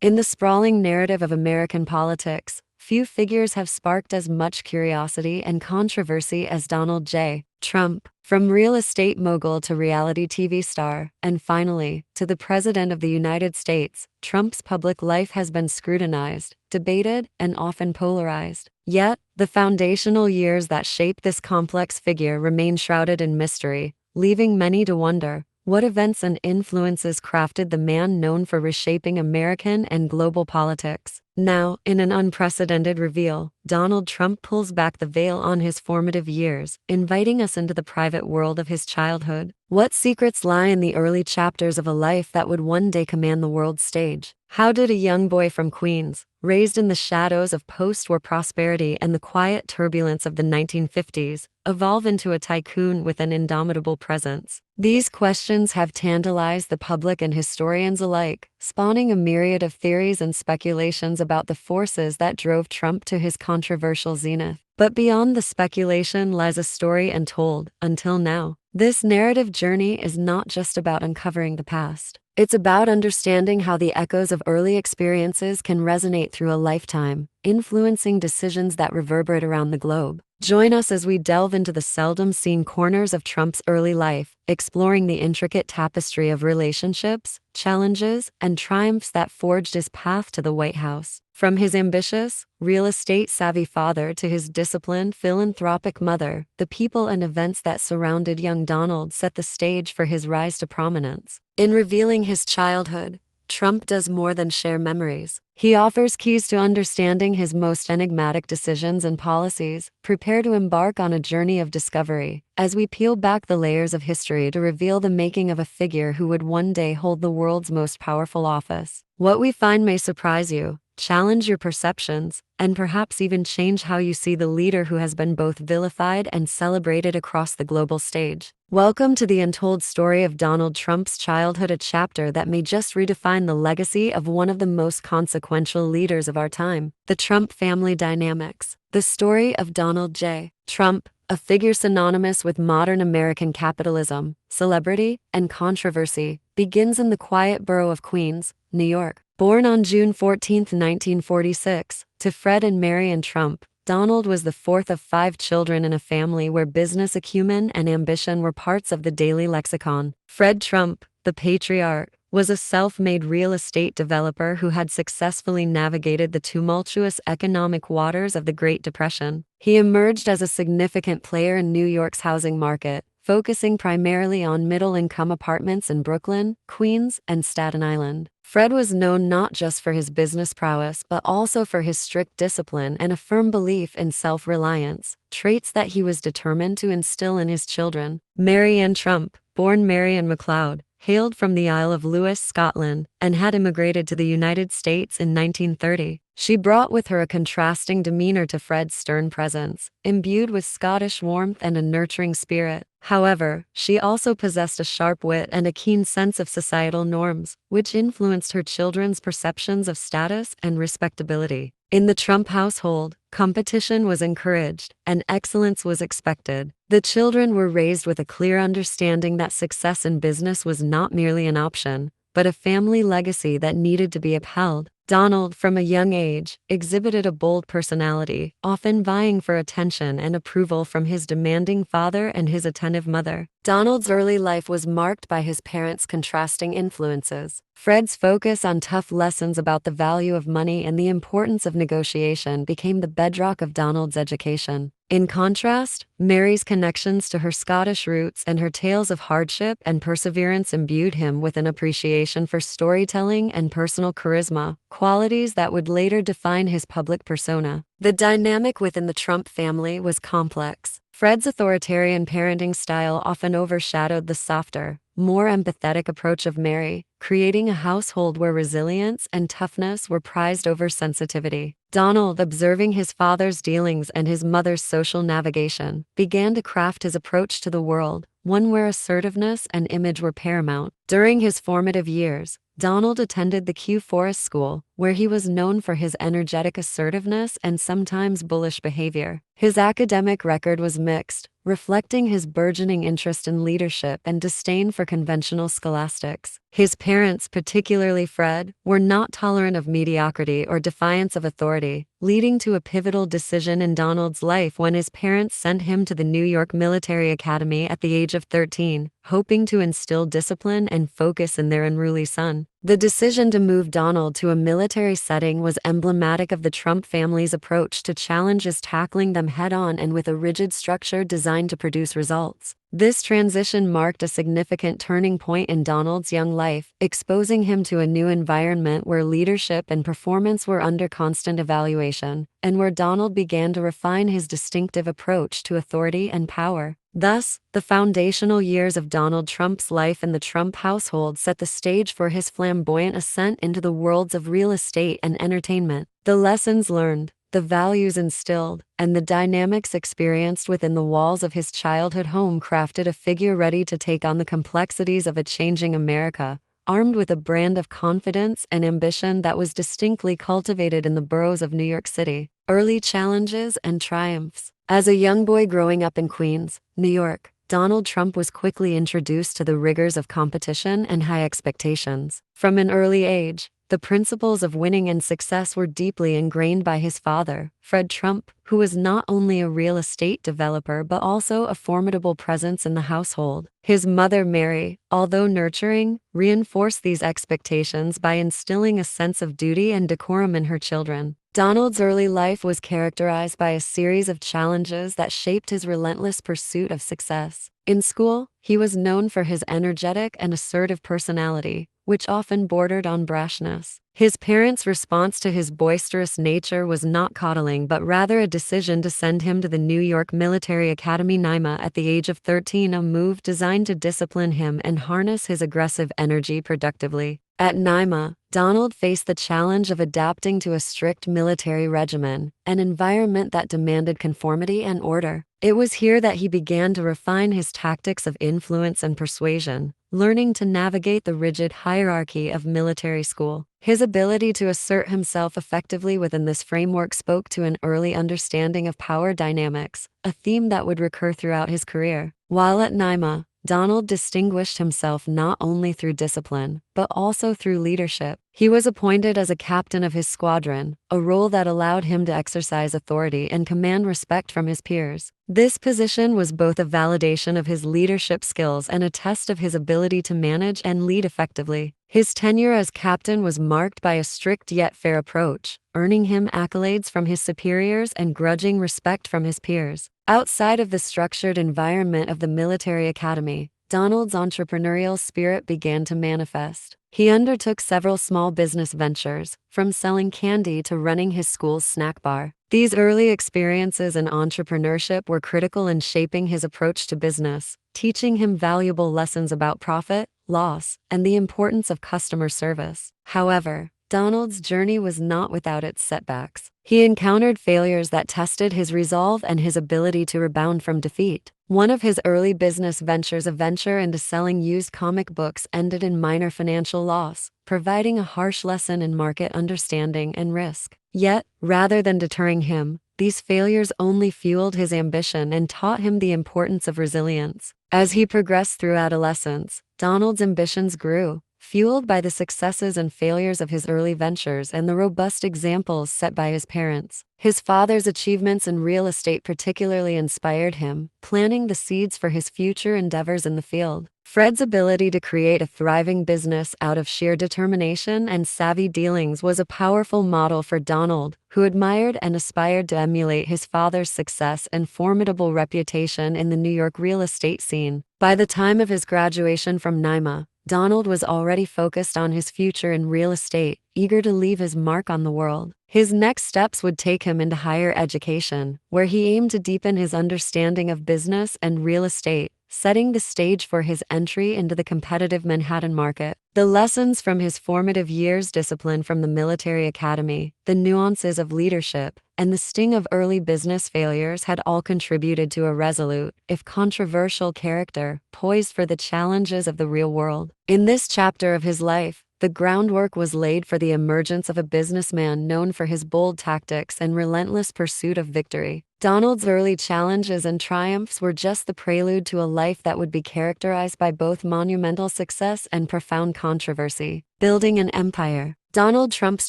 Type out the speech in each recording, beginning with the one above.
In the sprawling narrative of American politics, few figures have sparked as much curiosity and controversy as Donald J. Trump. From real estate mogul to reality TV star, and finally, to the President of the United States, Trump's public life has been scrutinized, debated, and often polarized. Yet, the foundational years that shaped this complex figure remain shrouded in mystery, leaving many to wonder what events and influences crafted the man known for reshaping American and global politics. Now, in an unprecedented reveal, Donald Trump pulls back the veil on his formative years, inviting us into the private world of his childhood. What secrets lie in the early chapters of a life that would one day command the world stage? How did a young boy from Queens, raised in the shadows of post-war prosperity and the quiet turbulence of the 1950s, evolve into a tycoon with an indomitable presence? These questions have tantalized the public and historians alike, spawning a myriad of theories and speculations about the forces that drove Trump to his controversial zenith. But beyond the speculation lies a story untold, until now. This narrative journey is not just about uncovering the past. It's about understanding how the echoes of early experiences can resonate through a lifetime, influencing decisions that reverberate around the globe. Join us as we delve into the seldom-seen corners of Trump's early life, exploring the intricate tapestry of relationships, challenges, and triumphs that forged his path to the White House. From his ambitious, real estate-savvy father to his disciplined, philanthropic mother, the people and events that surrounded young Donald set the stage for his rise to prominence. In revealing his childhood, Trump does more than share memories. He offers keys to understanding his most enigmatic decisions and policies. Prepare to embark on a journey of discovery as we peel back the layers of history to reveal the making of a figure who would one day hold the world's most powerful office. What we find may surprise you, challenge your perceptions, and perhaps even change how you see the leader who has been both vilified and celebrated across the global stage. Welcome to the untold story of Donald Trump's childhood, a chapter that may just redefine the legacy of one of the most consequential leaders of our time. The Trump family dynamics. The story of Donald J. Trump, a figure synonymous with modern American capitalism, celebrity, and controversy, begins in the quiet borough of Queens, New York. Born on June 14, 1946, to Fred and Marion Trump, Donald was the fourth of 5 children in a family where business acumen and ambition were parts of the daily lexicon. Fred Trump, the patriarch, was a self-made real estate developer who had successfully navigated the tumultuous economic waters of the Great Depression. He emerged as a significant player in New York's housing market, focusing primarily on middle-income apartments in Brooklyn, Queens, and Staten Island. Fred was known not just for his business prowess but also for his strict discipline and a firm belief in self-reliance, traits that he was determined to instill in his children. Marianne Trump, born Marianne MacLeod, hailed from the Isle of Lewis, Scotland, and had immigrated to the United States in 1930. She brought with her a contrasting demeanor to Fred's stern presence, imbued with Scottish warmth and a nurturing spirit. However, she also possessed a sharp wit and a keen sense of societal norms, which influenced her children's perceptions of status and respectability. In the Trump household, competition was encouraged, and excellence was expected. The children were raised with a clear understanding that success in business was not merely an option, but a family legacy that needed to be upheld. Donald, from a young age, exhibited a bold personality, often vying for attention and approval from his demanding father and his attentive mother. Donald's early life was marked by his parents' contrasting influences. Fred's focus on tough lessons about the value of money and the importance of negotiation became the bedrock of Donald's education. In contrast, Mary's connections to her Scottish roots and her tales of hardship and perseverance imbued him with an appreciation for storytelling and personal charisma, qualities that would later define his public persona. The dynamic within the Trump family was complex. Fred's authoritarian parenting style often overshadowed the softer, more empathetic approach of Mary, creating a household where resilience and toughness were prized over sensitivity. Donald, observing his father's dealings and his mother's social navigation, began to craft his approach to the world, one where assertiveness and image were paramount. During his formative years, Donald attended the Kew Forest School, where he was known for his energetic assertiveness and sometimes bullish behavior. His academic record was mixed, reflecting his burgeoning interest in leadership and disdain for conventional scholastics. His parents, particularly Fred, were not tolerant of mediocrity or defiance of authority, leading to a pivotal decision in Donald's life when his parents sent him to the New York Military Academy at the age of 13, hoping to instill discipline and focus in their unruly son. The decision to move Donald to a military setting was emblematic of the Trump family's approach to challenges, tackling them head-on and with a rigid structure designed to produce results. This transition marked a significant turning point in Donald's young life, exposing him to a new environment where leadership and performance were under constant evaluation, and where Donald began to refine his distinctive approach to authority and power. Thus, the foundational years of Donald Trump's life in the Trump household set the stage for his flamboyant ascent into the worlds of real estate and entertainment. The lessons learned, the values instilled, and the dynamics experienced within the walls of his childhood home crafted a figure ready to take on the complexities of a changing America, armed with a brand of confidence and ambition that was distinctly cultivated in the boroughs of New York City. Early challenges and triumphs. As a young boy growing up in Queens, New York, Donald Trump was quickly introduced to the rigors of competition and high expectations. From an early age, the principles of winning and success were deeply ingrained by his father, Fred Trump, who was not only a real estate developer but also a formidable presence in the household. His mother, Mary, although nurturing, reinforced these expectations by instilling a sense of duty and decorum in her children. Donald's early life was characterized by a series of challenges that shaped his relentless pursuit of success. In school, he was known for his energetic and assertive personality, which often bordered on brashness. His parents' response to his boisterous nature was not coddling but rather a decision to send him to the New York Military Academy NYMA at the age of 13, a move designed to discipline him and harness his aggressive energy productively. At NYMA, Donald faced the challenge of adapting to a strict military regimen, an environment that demanded conformity and order. It was here that he began to refine his tactics of influence and persuasion, learning to navigate the rigid hierarchy of military school. His ability to assert himself effectively within this framework spoke to an early understanding of power dynamics, a theme that would recur throughout his career. While at NYMA, Donald distinguished himself not only through discipline, but also through leadership. He was appointed as a captain of his squadron, a role that allowed him to exercise authority and command respect from his peers. This position was both a validation of his leadership skills and a test of his ability to manage and lead effectively. His tenure as captain was marked by a strict yet fair approach, earning him accolades from his superiors and grudging respect from his peers. Outside of the structured environment of the military academy, Donald's entrepreneurial spirit began to manifest. He undertook several small business ventures, from selling candy to running his school's snack bar. These early experiences in entrepreneurship were critical in shaping his approach to business, teaching him valuable lessons about profit, loss, and the importance of customer service. However, Donald's journey was not without its setbacks. He encountered failures that tested his resolve and his ability to rebound from defeat. One of his early business ventures, a venture into selling used comic books, ended in minor financial loss, providing a harsh lesson in market understanding and risk. Yet, rather than deterring him, these failures only fueled his ambition and taught him the importance of resilience. As he progressed through adolescence, Donald's ambitions grew, fueled by the successes and failures of his early ventures and the robust examples set by his parents. His father's achievements in real estate particularly inspired him, planting the seeds for his future endeavors in the field. Fred's ability to create a thriving business out of sheer determination and savvy dealings was a powerful model for Donald, who admired and aspired to emulate his father's success and formidable reputation in the New York real estate scene. By the time of his graduation from NYMA, Donald was already focused on his future in real estate, eager to leave his mark on the world. His next steps would take him into higher education, where he aimed to deepen his understanding of business and real estate, setting the stage for his entry into the competitive Manhattan market. The lessons from his formative years, discipline from the military academy, the nuances of leadership, and the sting of early business failures had all contributed to a resolute, if controversial character, poised for the challenges of the real world. In this chapter of his life, the groundwork was laid for the emergence of a businessman known for his bold tactics and relentless pursuit of victory. Donald's early challenges and triumphs were just the prelude to a life that would be characterized by both monumental success and profound controversy. Building an empire. Donald Trump's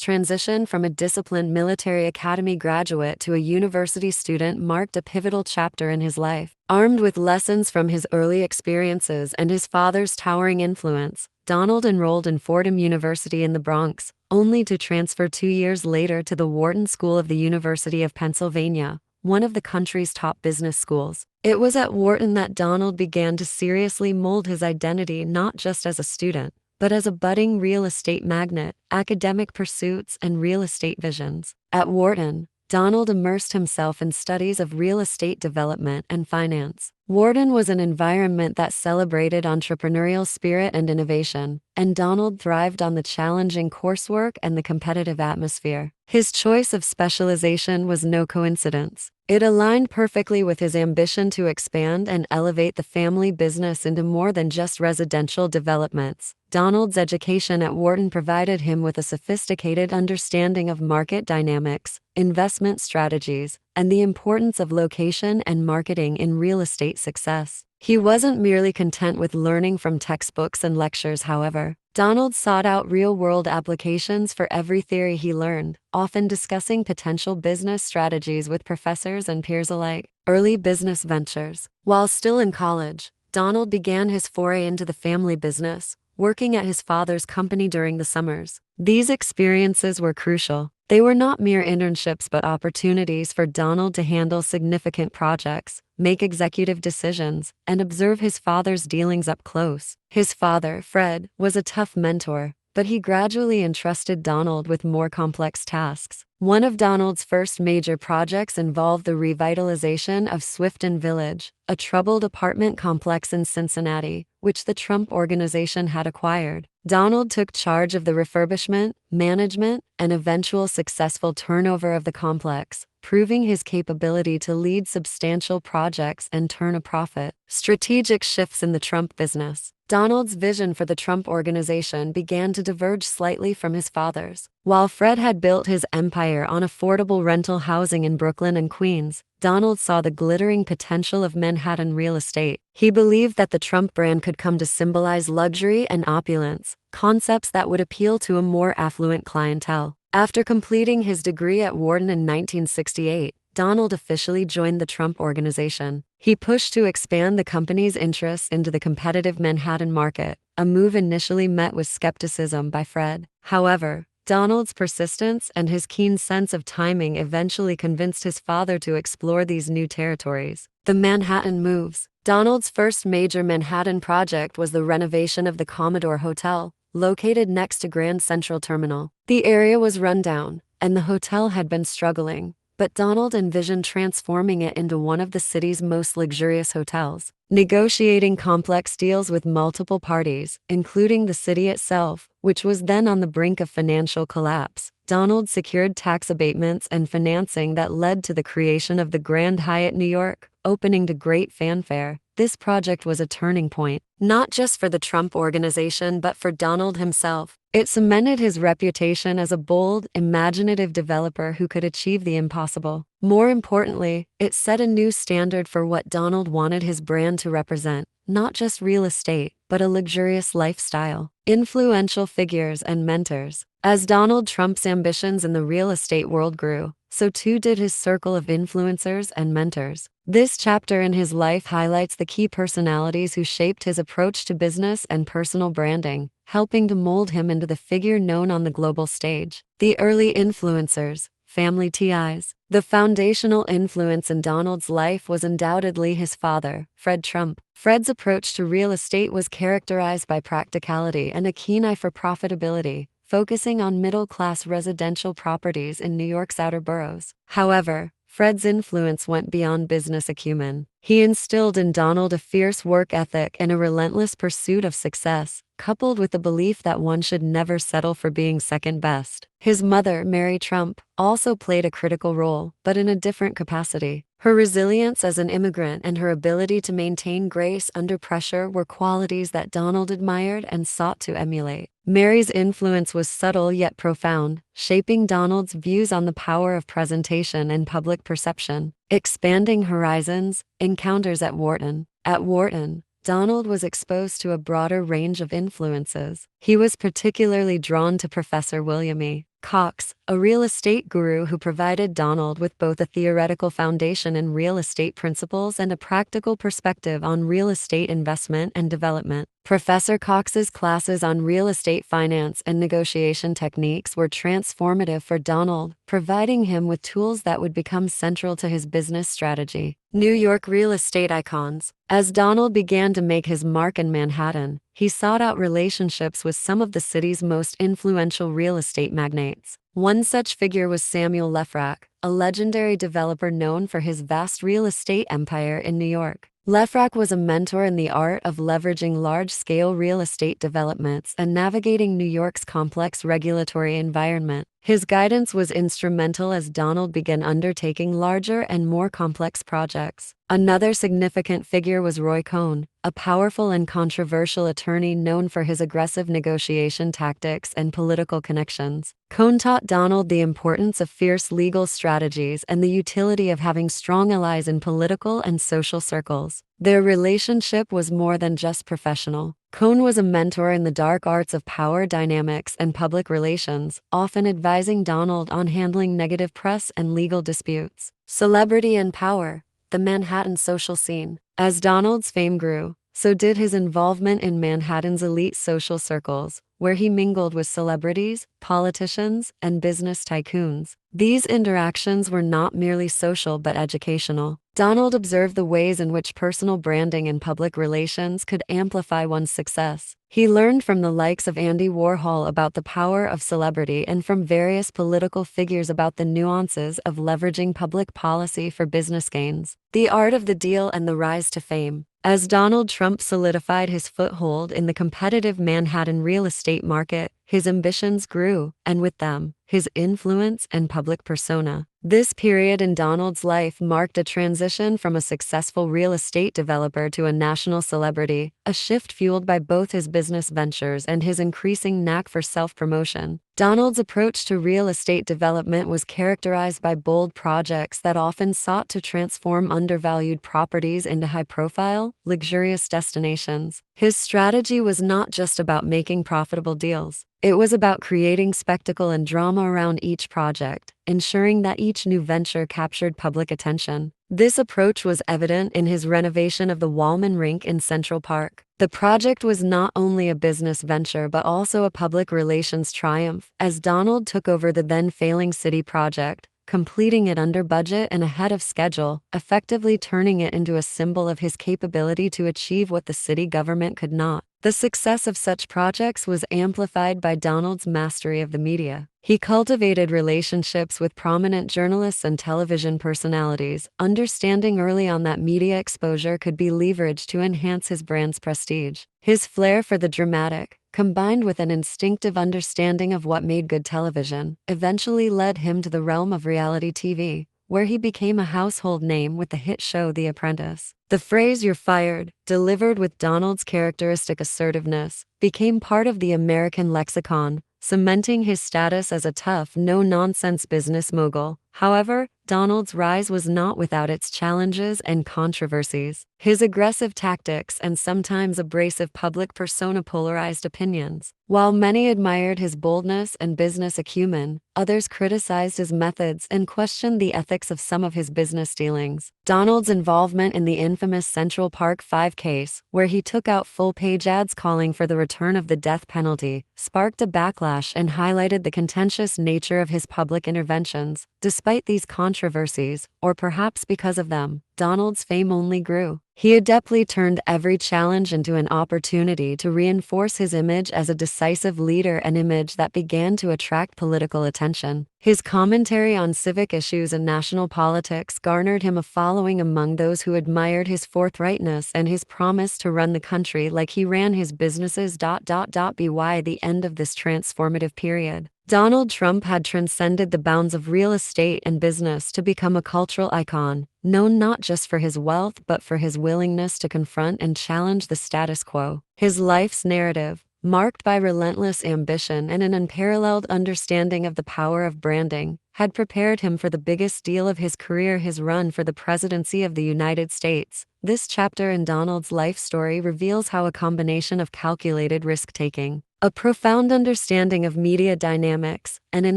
transition from a disciplined military academy graduate to a university student marked a pivotal chapter in his life. Armed with lessons from his early experiences and his father's towering influence, Donald enrolled in Fordham University in the Bronx, only to transfer 2 years later to the Wharton School of the University of Pennsylvania, one of the country's top business schools. It was at Wharton that Donald began to seriously mold his identity not just as a student, but as a budding real estate magnate, academic pursuits, and real estate visions. At Wharton, Donald immersed himself in studies of real estate development and finance. Wharton was an environment that celebrated entrepreneurial spirit and innovation, and Donald thrived on the challenging coursework and the competitive atmosphere. His choice of specialization was no coincidence. It aligned perfectly with his ambition to expand and elevate the family business into more than just residential developments. Donald's education at Wharton provided him with a sophisticated understanding of market dynamics, investment strategies, and the importance of location and marketing in real estate success. He wasn't merely content with learning from textbooks and lectures, however. Donald sought out real-world applications for every theory he learned, often discussing potential business strategies with professors and peers alike. Early business ventures. While still in college, Donald began his foray into the family business, working at his father's company during the summers. These experiences were crucial. They were not mere internships but opportunities for Donald to handle significant projects, make executive decisions, and observe his father's dealings up close. His father, Fred, was a tough mentor, but he gradually entrusted Donald with more complex tasks. One of Donald's first major projects involved the revitalization of Swifton Village, a troubled apartment complex in Cincinnati, which the Trump Organization had acquired. Donald took charge of the refurbishment, management, and eventual successful turnover of the complex, proving his capability to lead substantial projects and turn a profit. Strategic shifts in the Trump business. Donald's vision for the Trump Organization began to diverge slightly from his father's. While Fred had built his empire on affordable rental housing in Brooklyn and Queens, Donald saw the glittering potential of Manhattan real estate. He believed that the Trump brand could come to symbolize luxury and opulence, concepts that would appeal to a more affluent clientele. After completing his degree at Wharton in 1968, Donald officially joined the Trump Organization. He pushed to expand the company's interests into the competitive Manhattan market, a move initially met with skepticism by Fred. However, Donald's persistence and his keen sense of timing eventually convinced his father to explore these new territories. The Manhattan moves. Donald's first major Manhattan project was the renovation of the Commodore Hotel, located next to Grand Central Terminal. The area was run down, and the hotel had been struggling, but Donald envisioned transforming it into one of the city's most luxurious hotels. Negotiating complex deals with multiple parties, including the city itself, which was then on the brink of financial collapse, Donald secured tax abatements and financing that led to the creation of the Grand Hyatt New York, opening to great fanfare. This project was a turning point, not just for the Trump Organization but for Donald himself. It cemented his reputation as a bold, imaginative developer who could achieve the impossible. More importantly, it set a new standard for what Donald wanted his brand to represent, not just real estate, but a luxurious lifestyle. Influential figures and mentors. As Donald Trump's ambitions in the real estate world grew, so too did his circle of influencers and mentors. This chapter in his life highlights the key personalities who shaped his approach to business and personal branding, helping to mold him into the figure known on the global stage. The early influencers, family ties. The foundational influence in Donald's life was undoubtedly his father, Fred Trump. Fred's approach to real estate was characterized by practicality and a keen eye for profitability, focusing on middle-class residential properties in New York's outer boroughs. However, Fred's influence went beyond business acumen. He instilled in Donald a fierce work ethic and a relentless pursuit of success, coupled with the belief that one should never settle for being second best. His mother, Mary Trump, also played a critical role, but in a different capacity. Her resilience as an immigrant and her ability to maintain grace under pressure were qualities that Donald admired and sought to emulate. Mary's influence was subtle yet profound, shaping Donald's views on the power of presentation and public perception. Expanding horizons, encounters at Wharton. At Wharton, Donald was exposed to a broader range of influences. He was particularly drawn to Professor William E. Cox, a real estate guru who provided Donald with both a theoretical foundation in real estate principles and a practical perspective on real estate investment and development. Professor Cox's classes on real estate finance and negotiation techniques were transformative for Donald, providing him with tools that would become central to his business strategy. New York real estate icons. As Donald began to make his mark in Manhattan, he sought out relationships with some of the city's most influential real estate magnates. One such figure was Samuel Lefrak, a legendary developer known for his vast real estate empire in New York. Lefrak was a mentor in the art of leveraging large-scale real estate developments and navigating New York's complex regulatory environment. His guidance was instrumental as Donald began undertaking larger and more complex projects. Another significant figure was Roy Cohn, a powerful and controversial attorney known for his aggressive negotiation tactics and political connections. Cohn taught Donald the importance of fierce legal strategies and the utility of having strong allies in political and social circles. Their relationship was more than just professional. Cohn was a mentor in the dark arts of power dynamics and public relations, often advising Donald on handling negative press and legal disputes. Celebrity and power. The Manhattan social scene. As Donald's fame grew, so did his involvement in Manhattan's elite social circles, where he mingled with celebrities, politicians, and business tycoons. These interactions were not merely social but educational. Donald observed the ways in which personal branding and public relations could amplify one's success. He learned from the likes of Andy Warhol about the power of celebrity and from various political figures about the nuances of leveraging public policy for business gains. The art of the deal and the rise to fame. As Donald Trump solidified his foothold in the competitive Manhattan real estate market, his ambitions grew, and with them, his influence and public persona. This period in Donald's life marked a transition from a successful real estate developer to a national celebrity, a shift fueled by both his business ventures and his increasing knack for self-promotion. Donald's approach to real estate development was characterized by bold projects that often sought to transform undervalued properties into high-profile, luxurious destinations. His strategy was not just about making profitable deals. It was about creating spectacle and drama around each project, ensuring that each new venture captured public attention. This approach was evident in his renovation of the Wallman Rink in Central Park. The project was not only a business venture but also a public relations triumph, as Donald took over the then failing city project, completing it under budget and ahead of schedule, effectively turning it into a symbol of his capability to achieve what the city government could not. The success of such projects was amplified by Donald's mastery of the media. He cultivated relationships with prominent journalists and television personalities, understanding early on that media exposure could be leveraged to enhance his brand's prestige. His flair for the dramatic, combined with an instinctive understanding of what made good television, eventually led him to the realm of reality TV, where he became a household name with the hit show The Apprentice. The phrase "you're fired," delivered with Donald's characteristic assertiveness, became part of the American lexicon, cementing his status as a tough, no-nonsense business mogul. However, Donald's rise was not without its challenges and controversies. His aggressive tactics and sometimes abrasive public persona polarized opinions. While many admired his boldness and business acumen, others criticized his methods and questioned the ethics of some of his business dealings. Donald's involvement in the infamous Central Park 5 case, where he took out full-page ads calling for the return of the death penalty, sparked a backlash and highlighted the contentious nature of his public interventions. Despite these controversies, or perhaps because of them, Donald's fame only grew. He adeptly turned every challenge into an opportunity to reinforce his image as a decisive leader, an image that began to attract political attention. His commentary on civic issues and national politics garnered him a following among those who admired his forthrightness and his promise to run the country like he ran his businesses. By the end of this transformative period, Donald Trump had transcended the bounds of real estate and business to become a cultural icon, known not just for his wealth but for his willingness to confront and challenge the status quo. His life's narrative, marked by relentless ambition and an unparalleled understanding of the power of branding, had prepared him for the biggest deal of his career, his run for the presidency of the United States. This chapter in Donald's life story reveals how a combination of calculated risk-taking, a profound understanding of media dynamics, and an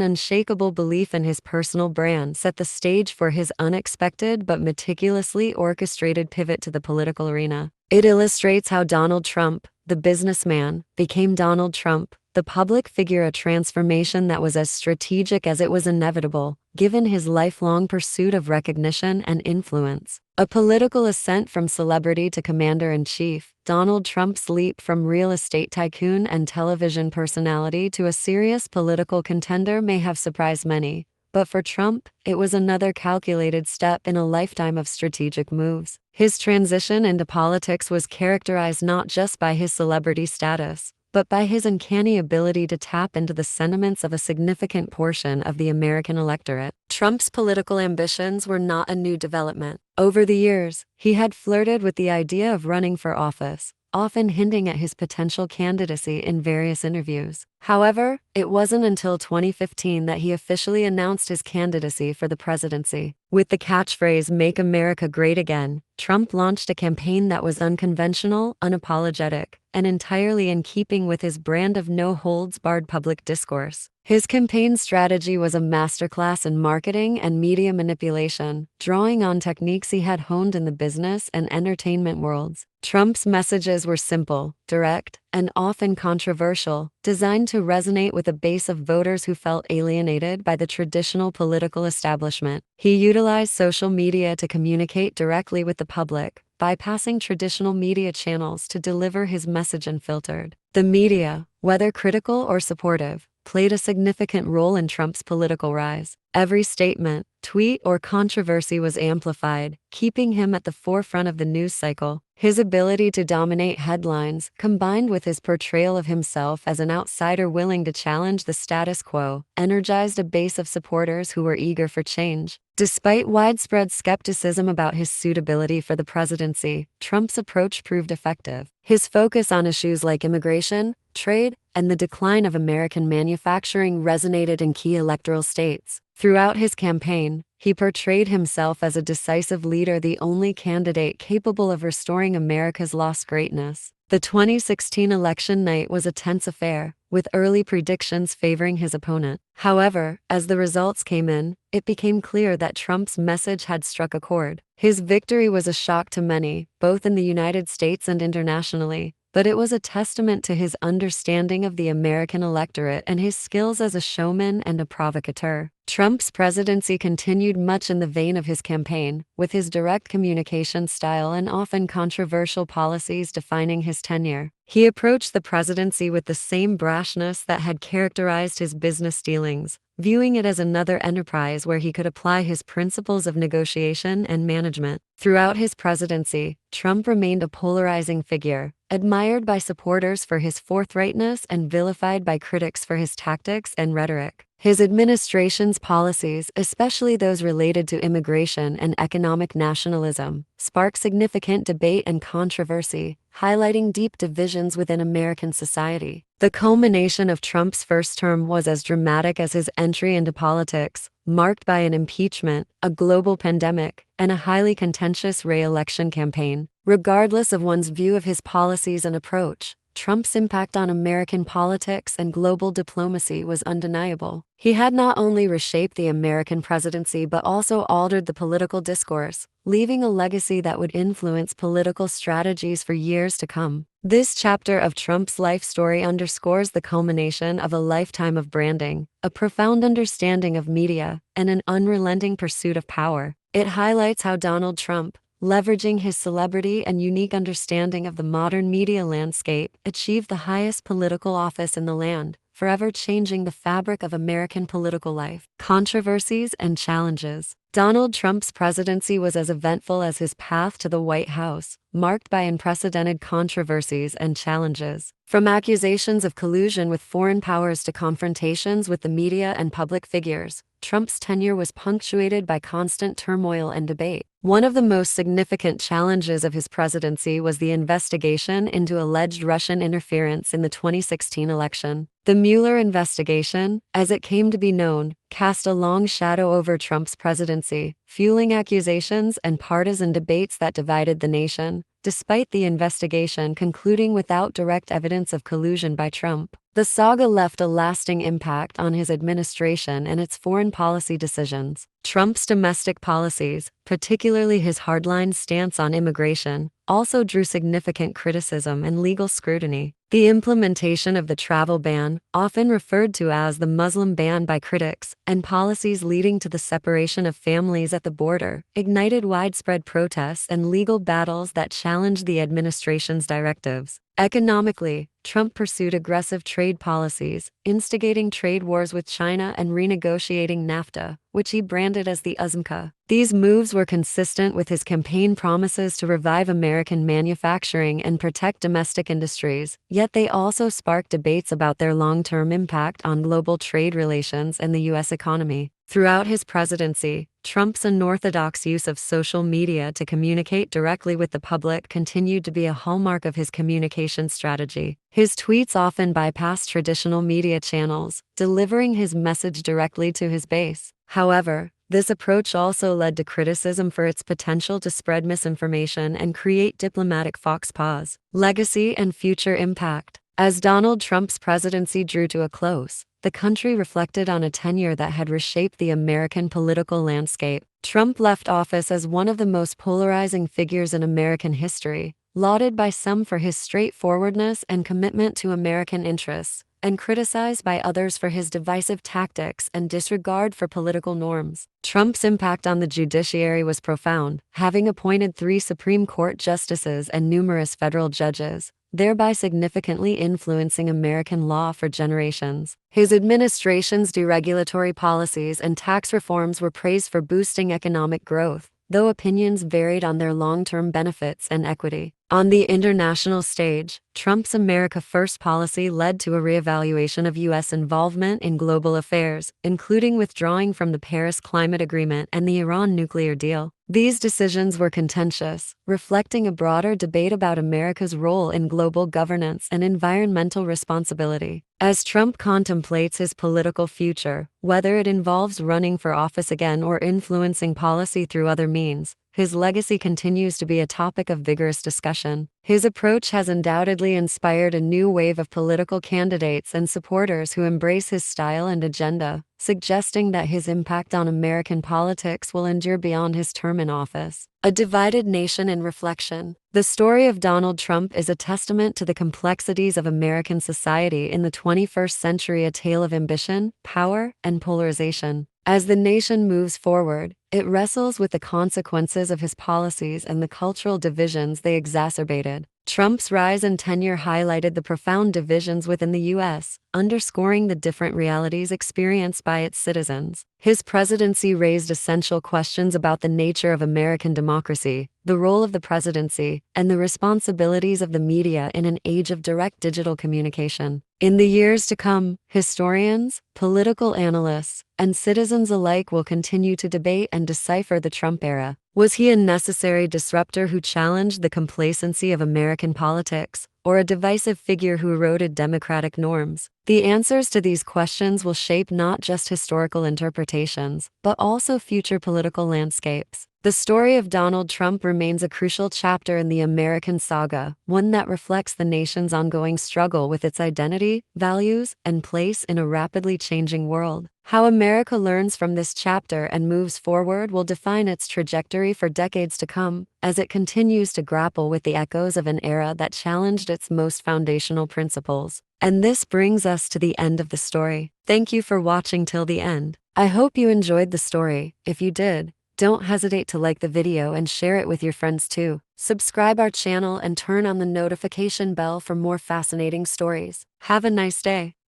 unshakable belief in his personal brand set the stage for his unexpected but meticulously orchestrated pivot to the political arena. It illustrates how Donald Trump, the businessman, became Donald Trump, the public figure, a transformation that was as strategic as it was inevitable, given his lifelong pursuit of recognition and influence. A political ascent from celebrity to commander-in-chief, Donald Trump's leap from real estate tycoon and television personality to a serious political contender may have surprised many. But for Trump, it was another calculated step in a lifetime of strategic moves. His transition into politics was characterized not just by his celebrity status, but by his uncanny ability to tap into the sentiments of a significant portion of the American electorate. Trump's political ambitions were not a new development. Over the years, he had flirted with the idea of running for office, often hinting at his potential candidacy in various interviews. However, it wasn't until 2015 that he officially announced his candidacy for the presidency. With the catchphrase "Make America Great Again," Trump launched a campaign that was unconventional, unapologetic, and entirely in keeping with his brand of no-holds-barred public discourse. His campaign strategy was a masterclass in marketing and media manipulation, drawing on techniques he had honed in the business and entertainment worlds. Trump's messages were simple, direct, and often controversial, designed to resonate with a base of voters who felt alienated by the traditional political establishment. He utilized social media to communicate directly with the public, bypassing traditional media channels to deliver his message unfiltered. The media, whether critical or supportive, played a significant role in Trump's political rise. Every statement, tweet, or controversy was amplified, keeping him at the forefront of the news cycle. His ability to dominate headlines, combined with his portrayal of himself as an outsider willing to challenge the status quo, energized a base of supporters who were eager for change. Despite widespread skepticism about his suitability for the presidency, Trump's approach proved effective. His focus on issues like immigration, trade, and the decline of American manufacturing resonated in key electoral states. Throughout his campaign, he portrayed himself as a decisive leader, the only candidate capable of restoring America's lost greatness. The 2016 election night was a tense affair, with early predictions favoring his opponent. However, as the results came in, it became clear that Trump's message had struck a chord. His victory was a shock to many, both in the United States and internationally, but it was a testament to his understanding of the American electorate and his skills as a showman and a provocateur. Trump's presidency continued much in the vein of his campaign, with his direct communication style and often controversial policies defining his tenure. He approached the presidency with the same brashness that had characterized his business dealings, viewing it as another enterprise where he could apply his principles of negotiation and management. Throughout his presidency, Trump remained a polarizing figure, admired by supporters for his forthrightness and vilified by critics for his tactics and rhetoric. His administration's policies, especially those related to immigration and economic nationalism, sparked significant debate and controversy, highlighting deep divisions within American society. The culmination of Trump's first term was as dramatic as his entry into politics, marked by an impeachment, a global pandemic, and a highly contentious re-election campaign. Regardless of one's view of his policies and approach, Trump's impact on American politics and global diplomacy was undeniable. He had not only reshaped the American presidency but also altered the political discourse, leaving a legacy that would influence political strategies for years to come. This chapter of Trump's life story underscores the culmination of a lifetime of branding, a profound understanding of media, and an unrelenting pursuit of power. It highlights how Donald Trump, leveraging his celebrity and unique understanding of the modern media landscape, achieved the highest political office in the land, forever changing the fabric of American political life. Controversies and challenges. Donald Trump's presidency was as eventful as his path to the White House, marked by unprecedented controversies and challenges. From accusations of collusion with foreign powers to confrontations with the media and public figures, Trump's tenure was punctuated by constant turmoil and debate. One of the most significant challenges of his presidency was the investigation into alleged Russian interference in the 2016 election. The Mueller investigation, as it came to be known, cast a long shadow over Trump's presidency, fueling accusations and partisan debates that divided the nation. Despite the investigation concluding without direct evidence of collusion by Trump, the saga left a lasting impact on his administration and its foreign policy decisions. Trump's domestic policies, particularly his hardline stance on immigration, also drew significant criticism and legal scrutiny. The implementation of the travel ban, often referred to as the Muslim ban by critics, and policies leading to the separation of families at the border, ignited widespread protests and legal battles that challenged the administration's directives. Economically, Trump pursued aggressive trade policies, instigating trade wars with China and renegotiating NAFTA, which he branded as the USMCA. These moves were consistent with his campaign promises to revive American manufacturing and protect domestic industries, yet they also sparked debates about their long-term impact on global trade relations and the U.S. economy. Throughout his presidency, Trump's unorthodox use of social media to communicate directly with the public continued to be a hallmark of his communication strategy. His tweets often bypassed traditional media channels, delivering his message directly to his base. However, this approach also led to criticism for its potential to spread misinformation and create diplomatic faux pas. Legacy and future impact. As Donald Trump's presidency drew to a close, the country reflected on a tenure that had reshaped the American political landscape. Trump left office as one of the most polarizing figures in American history, lauded by some for his straightforwardness and commitment to American interests, and criticized by others for his divisive tactics and disregard for political norms. Trump's impact on the judiciary was profound, having appointed 3 Supreme Court justices and numerous federal judges, thereby significantly influencing American law for generations. His administration's deregulatory policies and tax reforms were praised for boosting economic growth, though opinions varied on their long-term benefits and equity. On the international stage, Trump's America First policy led to a reevaluation of U.S. involvement in global affairs, including withdrawing from the Paris Climate Agreement and the Iran nuclear deal. These decisions were contentious, reflecting a broader debate about America's role in global governance and environmental responsibility. As Trump contemplates his political future, whether it involves running for office again or influencing policy through other means, his legacy continues to be a topic of vigorous discussion. His approach has undoubtedly inspired a new wave of political candidates and supporters who embrace his style and agenda, suggesting that his impact on American politics will endure beyond his term in office. A divided nation in reflection. The story of Donald Trump is a testament to the complexities of American society in the 21st century, a tale of ambition, power, and polarization. As the nation moves forward, it wrestles with the consequences of his policies and the cultural divisions they exacerbated. Trump's rise and tenure highlighted the profound divisions within the U.S., underscoring the different realities experienced by its citizens. His presidency raised essential questions about the nature of American democracy, the role of the presidency, and the responsibilities of the media in an age of direct digital communication. In the years to come, historians, political analysts, and citizens alike will continue to debate and decipher the Trump era. Was he a necessary disruptor who challenged the complacency of American politics, or a divisive figure who eroded democratic norms? The answers to these questions will shape not just historical interpretations, but also future political landscapes. The story of Donald Trump remains a crucial chapter in the American saga, one that reflects the nation's ongoing struggle with its identity, values, and place in a rapidly changing world. How America learns from this chapter and moves forward will define its trajectory for decades to come, as it continues to grapple with the echoes of an era that challenged its most foundational principles. And this brings us to the end of the story. Thank you for watching till the end. I hope you enjoyed the story. If you did, don't hesitate to like the video and share it with your friends too. Subscribe our channel and turn on the notification bell for more fascinating stories. Have a nice day.